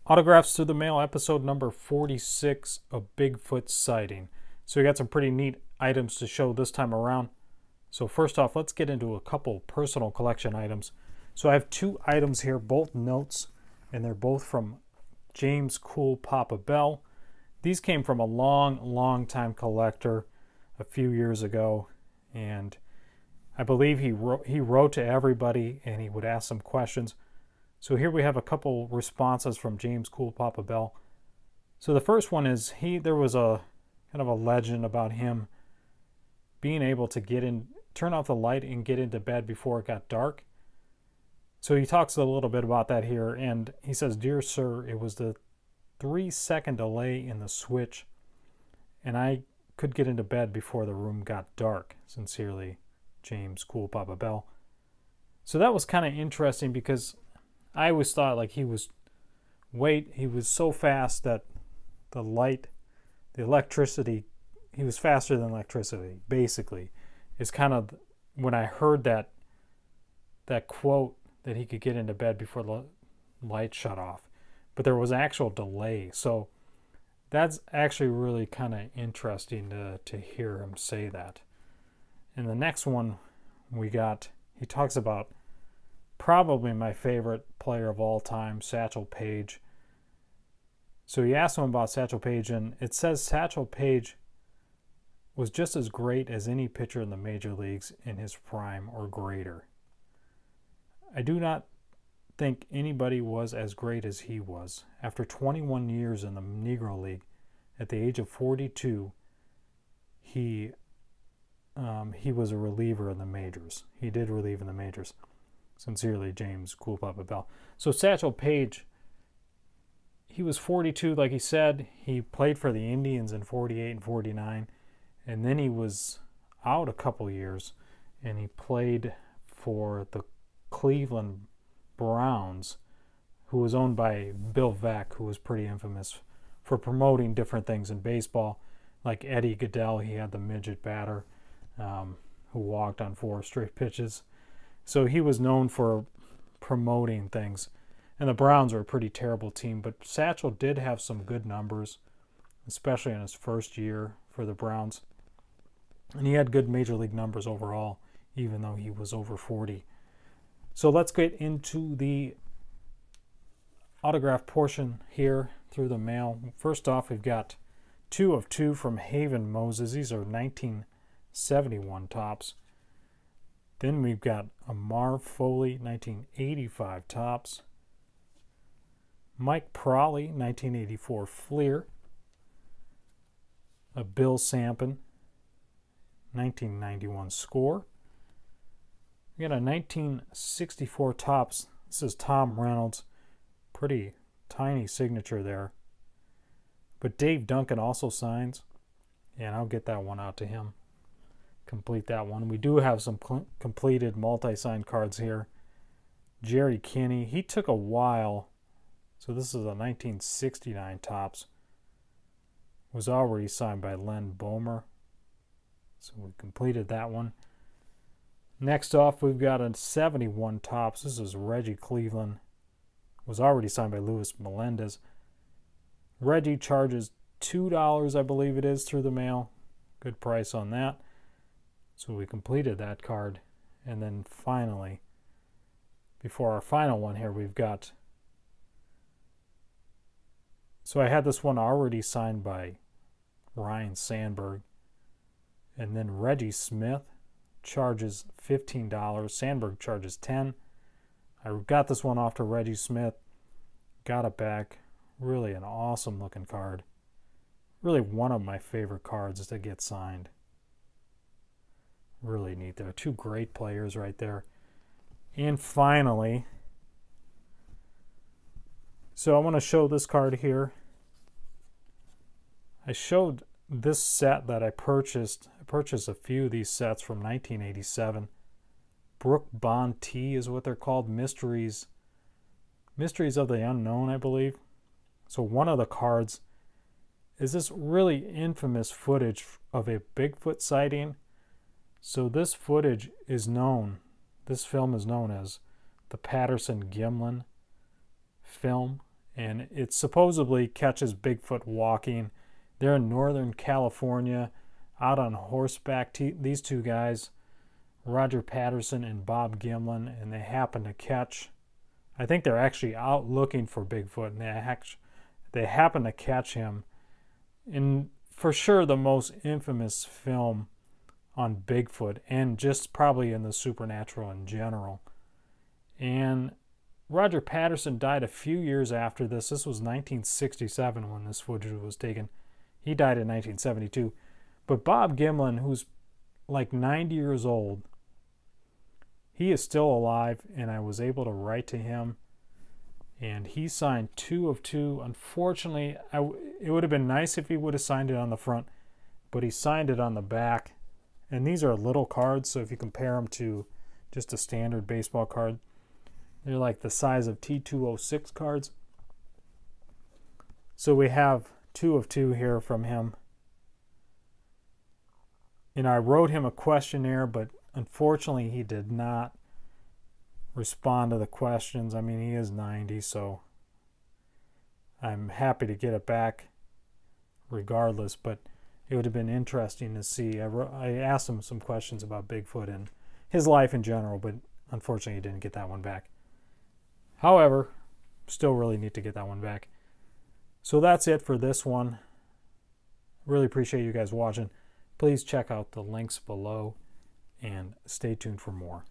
Autographs Through the Mail, episode number 46 of Bigfoot Sighting. So we got some pretty neat items to show this time around. So first off, let's get into a couple personal collection items. So I have two items here, both notes, and they're both from James Cool Papa Bell. These came from a long time collector a few years ago, and I believe he wrote to everybody and he would ask some questions. So here we have a couple responses from James Cool Papa Bell. So the first one is there was a kind of a legend about him being able to turn off the light and get into bed before it got dark. So he talks a little bit about that here, and he says, "Dear sir, it was the 3-second delay in the switch, and I could get into bed before the room got dark. Sincerely, James Cool Papa Bell." So that was kind of interesting because I always thought like he was so fast that the electricity, he was faster than electricity, basically, is kind of when I heard that quote that he could get into bed before the light shut off. But there was an actual delay. So that's actually really kind of interesting to hear him say that. And the next one he talks about probably my favorite player of all time, Satchel Paige. So he asked him about Satchel Paige, and it says Satchel Paige was just as great as any pitcher in the major leagues in his prime or greater. I do not think anybody was as great as he was. After 21 years in the Negro League, at the age of 42, he was a reliever in the majors. He did relieve in the majors. Sincerely, James Cool Papa Bell. So Satchel Paige, he was 42, like he said. He played for the Indians in 48 and 49, and then he was out a couple years, and he played for the Cleveland Browns, who was owned by Bill Veeck, who was pretty infamous for promoting different things in baseball, like Eddie Goodell. He had the midget batter who walked on 4 straight pitches. So he was known for promoting things. And the Browns were a pretty terrible team, but Satchel did have some good numbers, especially in his first year for the Browns. And he had good major league numbers overall, even though he was over 40. So let's get into the autograph portion here through the mail. First off, we've got 2 of 2 from Haven Moses. These are 1971 tops. Then we've got a Marv Foley, 1985 tops. Mike Prawley, 1984 Fleer. A Bill Sampson, 1991 Score. We got a 1964 tops. This is Tom Reynolds. Pretty tiny signature there. But Dave Duncan also signs, and I'll get that one out to him. Complete that one. We do have some completed multi-signed cards here. Jerry Kinney, he took a while. So this is a 1969 tops. Was already signed by Len Bomer. So we completed that one. Next off, we've got a 71 tops. This is Reggie Cleveland. Was already signed by Luis Melendez. Reggie charges $2, I believe it is, through the mail. Good price on that. So we completed that card. And then finally, before our final one here, we've got... So I had this one already signed by Ryan Sandberg. And then Reggie Smith charges $15. Sandberg charges $10. I got this one off to Reggie Smith. Got it back. Really an awesome looking card. Really one of my favorite cards to get signed. Really neat. There are 2 great players right there. And finally, so I want to show this card here. I showed this set that I purchased. I purchased a few of these sets from 1987. Brooke Bond T is what they're called. Mysteries of the Unknown, I believe. So one of the cards is this really infamous footage of a Bigfoot sighting. So this footage is known, this film is known as the Patterson-Gimlin film, and it supposedly catches Bigfoot walking. They're in Northern California, out on horseback. These two guys, Roger Patterson and Bob Gimlin, and they happen to catch, I think they're actually out looking for Bigfoot, and they happen to catch him in, for sure, the most infamous film on Bigfoot, and just probably in the supernatural in general. And Roger Patterson died a few years after this. This was 1967 when this footage was taken. He died in 1972. But Bob Gimlin, who's like 90 years old, he is still alive, and I was able to write to him, and he signed 2 of 2. Unfortunately, it would have been nice if he would have signed it on the front, but he signed it on the back. And these are little cards, so if you compare them to just a standard baseball card, they're like the size of T206 cards. So we have 2 of 2 here from him. And I wrote him a questionnaire, but unfortunately he did not respond to the questions. I mean, he is 90, so I'm happy to get it back regardless, but it would have been interesting to see. I asked him some questions about Bigfoot and his life in general, but unfortunately he didn't get that one back. However, still really need to get that one back. So that's it for this one. Really appreciate you guys watching. Please check out the links below and stay tuned for more.